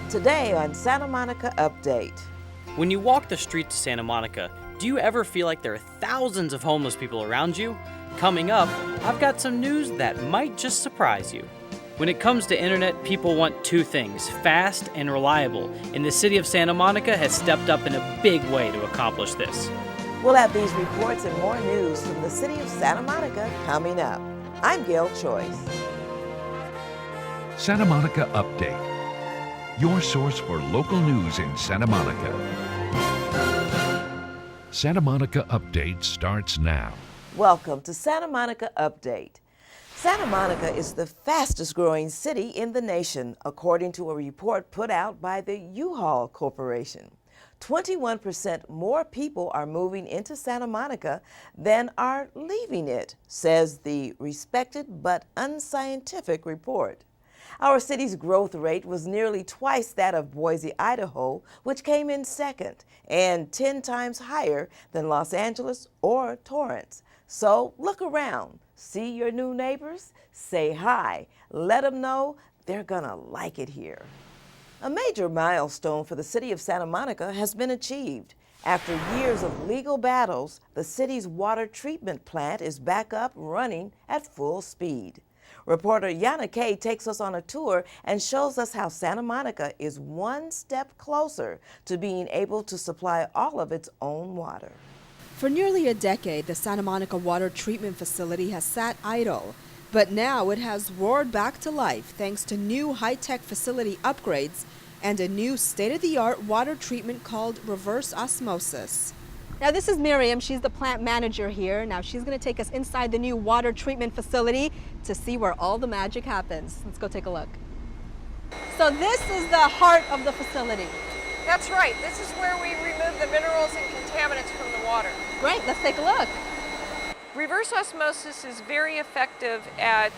Today on Santa Monica Update. When you walk the streets of Santa Monica, do you ever feel like there are thousands of homeless people around you? Coming up, I've got some news that might just surprise you. When it comes to internet, people want two things, fast and reliable, and the city of Santa Monica has stepped up in a big way to accomplish this. We'll have these reports and more news from the city of Santa Monica coming up. I'm Gail Choice. Santa Monica Update, your source for local news in Santa Monica. Santa Monica Update starts now. Welcome to Santa Monica Update. Santa Monica is the fastest growing city in the nation, according to a report put out by the U-Haul Corporation. 21% more people are moving into Santa Monica than are leaving it, says the respected but unscientific report. Our city's growth rate was nearly twice that of Boise, Idaho, which came in second, and 10 times higher than Los Angeles or Torrance. So look around, see your new neighbors, say hi, let them know they're gonna like it here. A major milestone for the city of Santa Monica has been achieved. After years of legal battles, the city's water treatment plant is back up running at full speed. Reporter Yana takes us on a tour and shows us how Santa Monica is one step closer to being able to supply all of its own water. For nearly a decade, the Santa Monica Water Treatment Facility has sat idle, but now it has roared back to life thanks to new high-tech facility upgrades and a new state-of-the-art water treatment called reverse osmosis. Now this is Miriam, she's the plant manager here. Now she's going to take us inside the new water treatment facility to see where all the magic happens. Let's go take a look. So this is the heart of the facility. That's right. This is where we remove the minerals and contaminants from the water. Great, let's take a look. Reverse osmosis is very effective at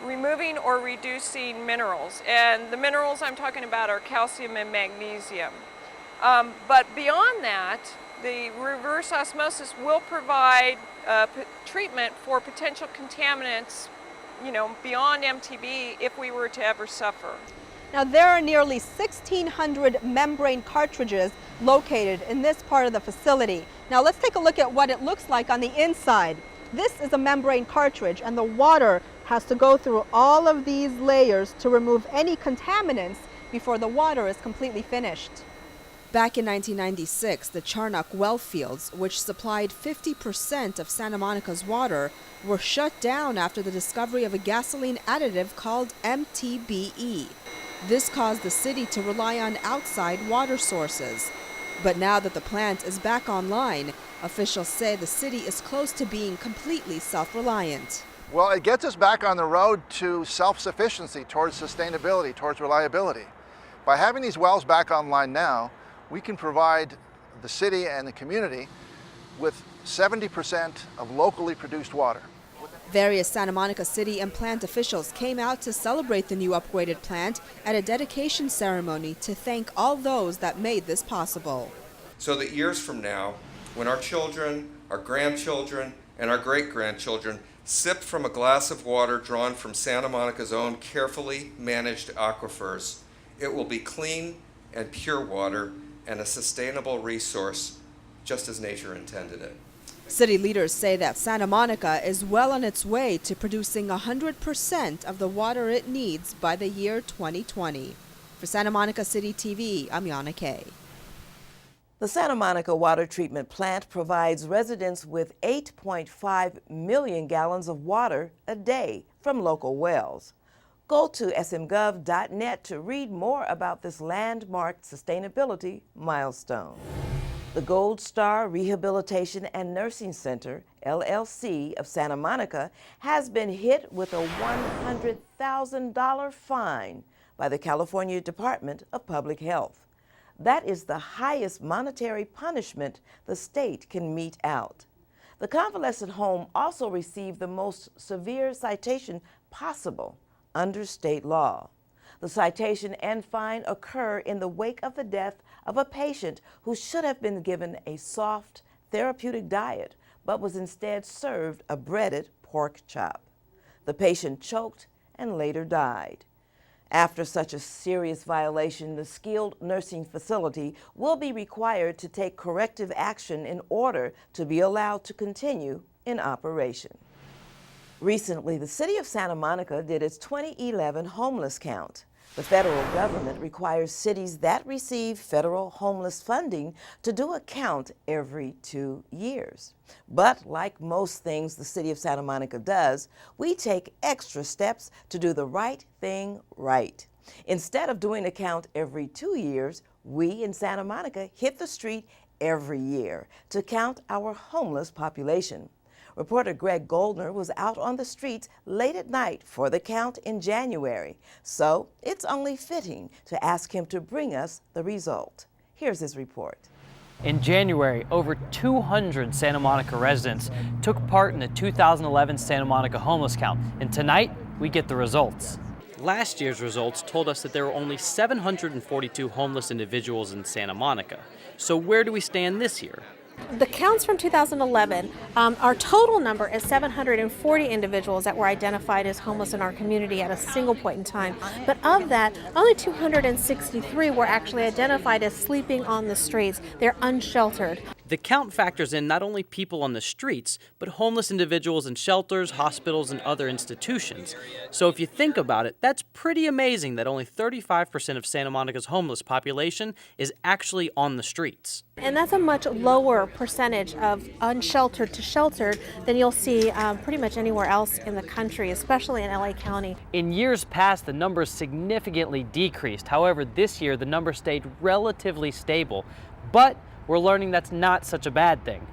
removing or reducing minerals. And the minerals I'm talking about are calcium and magnesium. But beyond that, the reverse osmosis will provide treatment for potential contaminants, beyond MTB if we were to ever suffer. Now there are nearly 1,600 membrane cartridges located in this part of the facility. Now let's take a look at what it looks like on the inside. This is a membrane cartridge, and the water has to go through all of these layers to remove any contaminants before the water is completely finished. Back in 1996, the Charnock well fields, which supplied 50% of Santa Monica's water, were shut down after the discovery of a gasoline additive called MTBE. This caused the city to rely on outside water sources. But now that the plant is back online, officials say the city is close to being completely self-reliant. Well, it gets us back on the road to self-sufficiency, towards sustainability, towards reliability. By having these wells back online now, we can provide the city and the community with 70% of locally produced water. Various Santa Monica city and plant officials came out to celebrate the new upgraded plant at a dedication ceremony to thank all those that made this possible. So that years from now, when our children, our grandchildren, and our great-grandchildren sip from a glass of water drawn from Santa Monica's own carefully managed aquifers, it will be clean and pure water and a sustainable resource, just as nature intended it. City leaders say that Santa Monica is well on its way to producing 100% of the water it needs by the year 2020. For Santa Monica City TV, I'm Yana Kay. The Santa Monica Water Treatment Plant provides residents with 8.5 million gallons of water a day from local wells. Go to smgov.net to read more about this landmark sustainability milestone. The Gold Star Rehabilitation and Nursing Center, LLC of Santa Monica, has been hit with a $100,000 fine by the California Department of Public Health. That is the highest monetary punishment the state can mete out. The convalescent home also received the most severe citation possible under state law. The citation and fine occur in the wake of the death of a patient who should have been given a soft, therapeutic diet, but was instead served a breaded pork chop. The patient choked and later died. After such a serious violation, the skilled nursing facility will be required to take corrective action in order to be allowed to continue in operation. Recently, the city of Santa Monica did its 2011 homeless count. The federal government requires cities that receive federal homeless funding to do a count every 2 years. But like most things the city of Santa Monica does, we take extra steps to do the right thing right. Instead of doing a count every 2 years, we in Santa Monica hit the street every year to count our homeless population. Reporter Greg Goldner was out on the streets late at night for the count in January, so it's only fitting to ask him to bring us the result. Here's his report. In January, over 200 Santa Monica residents took part in the 2011 Santa Monica homeless count, and tonight we get the results. Last year's results told us that there were only 742 homeless individuals in Santa Monica. So where do we stand this year? The counts from 2011, our total number is 740 individuals that were identified as homeless in our community at a single point in time. But of that, only 263 were actually identified as sleeping on the streets. They're unsheltered. The count factors in not only people on the streets, but homeless individuals in shelters, hospitals, and other institutions. So if you think about it, that's pretty amazing that only 35% of Santa Monica's homeless population is actually on the streets. And that's a much lower percentage of unsheltered to sheltered than you'll see pretty much anywhere else in the country, especially in LA County. In years past, the numbers significantly decreased. However, this year, the number stayed relatively stable. But we're learning that's not such a bad thing.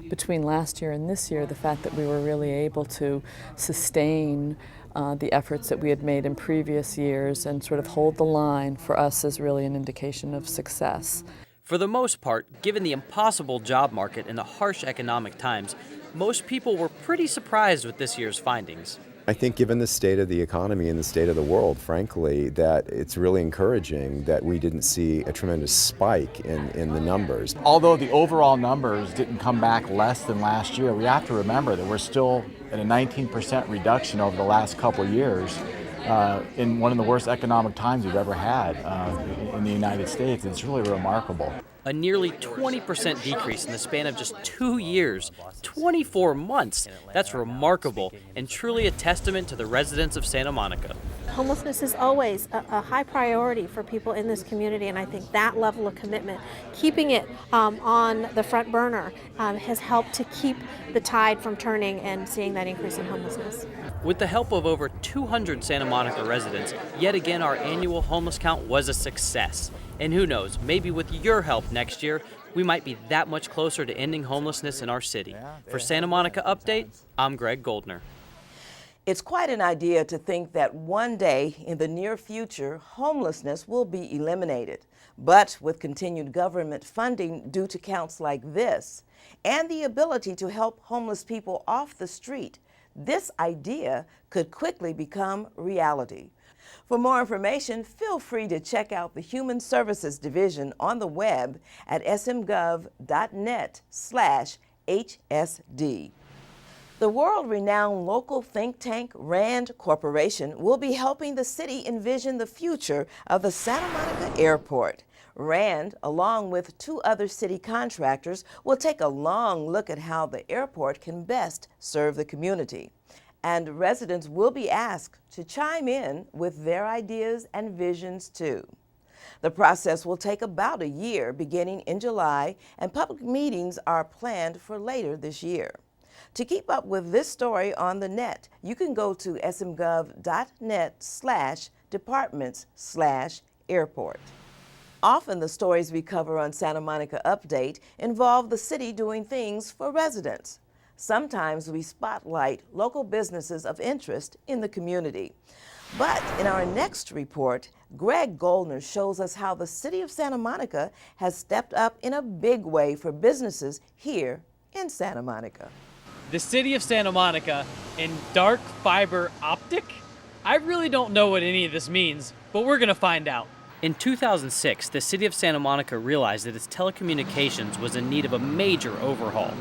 Between last year and this year, the fact that we were really able to sustain the efforts that we had made in previous years and sort of hold the line for us is really an indication of success. For the most part, given the impossible job market and the harsh economic times, most people were pretty surprised with this year's findings. I think given the state of the economy and the state of the world, frankly, that it's really encouraging that we didn't see a tremendous spike in the numbers. Although the overall numbers didn't come back less than last year, we have to remember that we're still at a 19% reduction over the last couple of years in one of the worst economic times we've ever had in the United States. It's really remarkable. A nearly 20% decrease in the span of just 2 years, 24 months. That's remarkable and truly a testament to the residents of Santa Monica. Homelessness is always a high priority for people in this community, and I think that level of commitment, keeping it on the front burner, has helped to keep the tide from turning and seeing that increase in homelessness. With the help of over 200 Santa Monica residents, yet again our annual homeless count was a success. And who knows, maybe with your help next year, we might be that much closer to ending homelessness in our city. For Santa Monica Update, I'm Greg Goldner. It's quite an idea to think that one day in the near future, homelessness will be eliminated. But with continued government funding due to counts like this, and the ability to help homeless people off the street, this idea could quickly become reality. For more information, feel free to check out the Human Services Division on the web at smgov.net/HSD. The world-renowned local think tank RAND Corporation will be helping the city envision the future of the Santa Monica Airport. RAND, along with 2 other city contractors, will take a long look at how the airport can best serve the community. And residents will be asked to chime in with their ideas and visions too. The process will take about a year beginning in July, and public meetings are planned for later this year. To keep up with this story on the net, you can go to smgov.net/departments/airport. Often the stories we cover on Santa Monica Update involve the city doing things for residents. Sometimes we spotlight local businesses of interest in the community. But in our next report, Greg Goldner shows us how the city of Santa Monica has stepped up in a big way for businesses here in Santa Monica. The city of Santa Monica and dark fiber optic? I really don't know what any of this means, but we're gonna find out. In 2006, the city of Santa Monica realized that its telecommunications was in need of a major overhaul.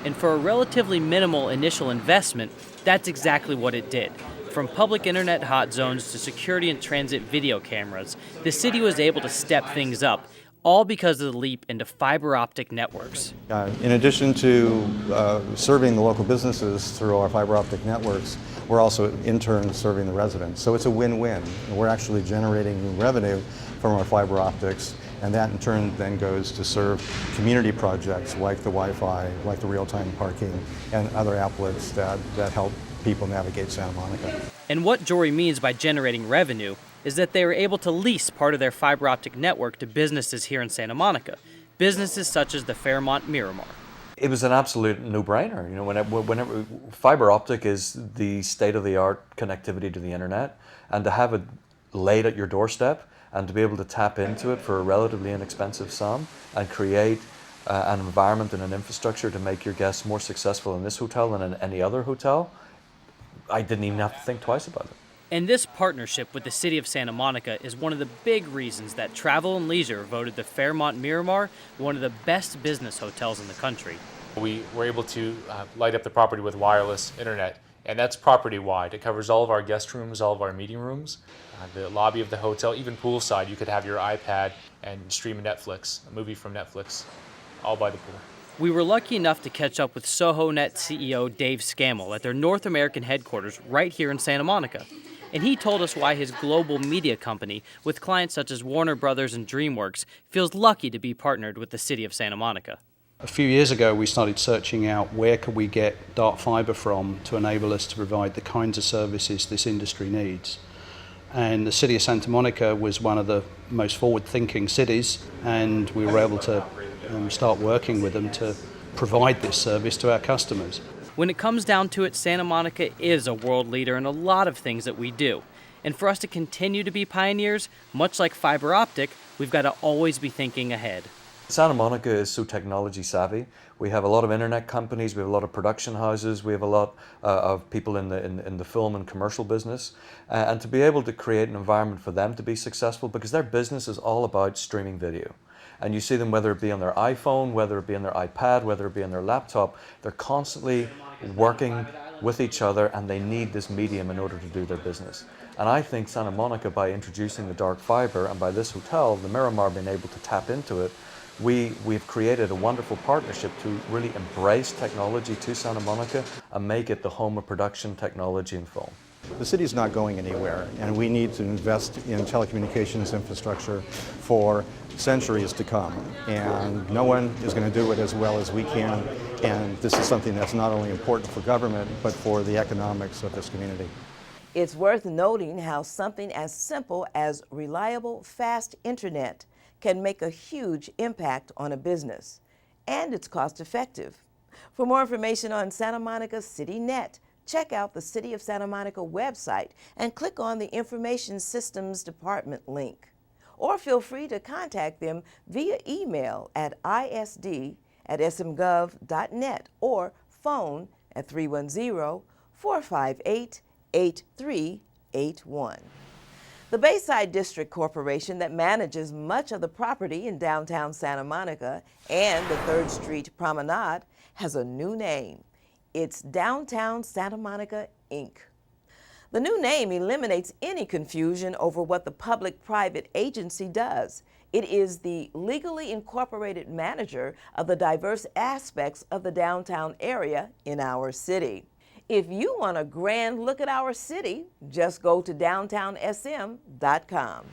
And for a relatively minimal initial investment, that's exactly what it did. For From public internet hot zones to security and transit video cameras, the city was able to step things up, all because of the leap into fiber optic networks. In addition to serving the local businesses through our fiber optic networks, we're also in turn serving the residents. So it's a win-win. We're actually generating new revenue from our fiber optics, and that in turn then goes to serve community projects like the Wi-Fi, like the real-time parking, and other outlets that help people navigate Santa Monica. And what JORY means by generating revenue is that they were able to lease part of their fiber optic network to businesses here in Santa Monica, businesses such as the Fairmont Miramar. It was an absolute no-brainer. You know, whenever fiber optic is the state-of-the-art connectivity to the internet, and to have it laid at your doorstep and to be able to tap into it for a relatively inexpensive sum and create an environment and an infrastructure to make your guests more successful in this hotel than in any other hotel, I didn't even have to think twice about it. And this partnership with the city of Santa Monica is one of the big reasons that Travel and Leisure voted the Fairmont Miramar one of the best business hotels in the country. We were able to light up the property with wireless internet, and that's property-wide. It covers all of our guest rooms, all of our meeting rooms, the lobby of the hotel, even poolside. You could have your iPad and stream Netflix, a movie from Netflix, all by the pool. We were lucky enough to catch up with SohoNet CEO Dave Scammell at their North American headquarters right here in Santa Monica. And he told us why his global media company, with clients such as Warner Brothers and DreamWorks, feels lucky to be partnered with the city of Santa Monica. A few years ago, we started searching out where could we get dark fiber from to enable us to provide the kinds of services this industry needs. And the city of Santa Monica was one of the most forward-thinking cities, and we were able to start working with them to provide this service to our customers. When it comes down to it, Santa Monica is a world leader in a lot of things that we do. And for us to continue to be pioneers, much like fiber optic, we've got to always be thinking ahead. Santa Monica is so technology savvy. We have a lot of internet companies, we have a lot of production houses, we have a lot of people in the film and commercial business. And to be able to create an environment for them to be successful, because their business is all about streaming video. And you see them, whether it be on their iPhone, whether it be on their iPad, whether it be on their laptop, they're constantly working with each other, and they need this medium in order to do their business. And I think Santa Monica, by introducing the dark fiber, and by this hotel, the Miramar, being able to tap into it, we've created a wonderful partnership to really embrace technology to Santa Monica and make it the home of production technology and film. The city's not going anywhere, and we need to invest in telecommunications infrastructure for centuries to come, and no one is going to do it as well as we can, and this is something that's not only important for government but for the economics of this community. It's worth noting how something as simple as reliable, fast internet can make a huge impact on a business, and it's cost effective. For more information on Santa Monica CityNet, check out the City of Santa Monica website and click on the Information Systems Department link. Or feel free to contact them via email at isd@smgov.net or phone at 310-458-8381. The Bayside District Corporation, that manages much of the property in downtown Santa Monica and the 3rd Street Promenade, has a new name. It's Downtown Santa Monica, Inc. The new name eliminates any confusion over what the public-private agency does. It is the legally incorporated manager of the diverse aspects of the downtown area in our city. If you want a grand look at our city, just go to downtownsm.com.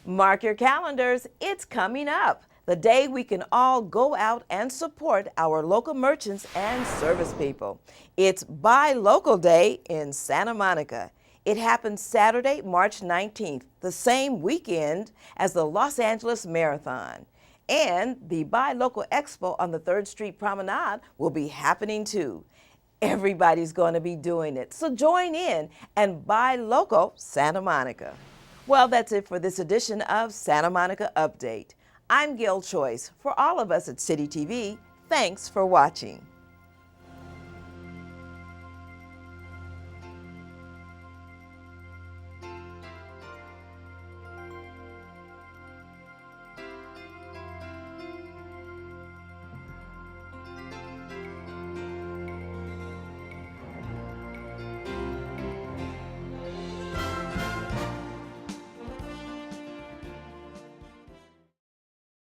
Mark your calendars, it's coming up. The day we can all go out and support our local merchants and service people. It's Buy Local Day in Santa Monica. It happens Saturday, March 19th, the same weekend as the Los Angeles Marathon. And the Buy Local Expo on the 3rd Street Promenade will be happening too. Everybody's going to be doing it, so join in and buy local Santa Monica. Well, that's it for this edition of Santa Monica Update. I'm Gail Choice. For all of us at City TV, thanks for watching.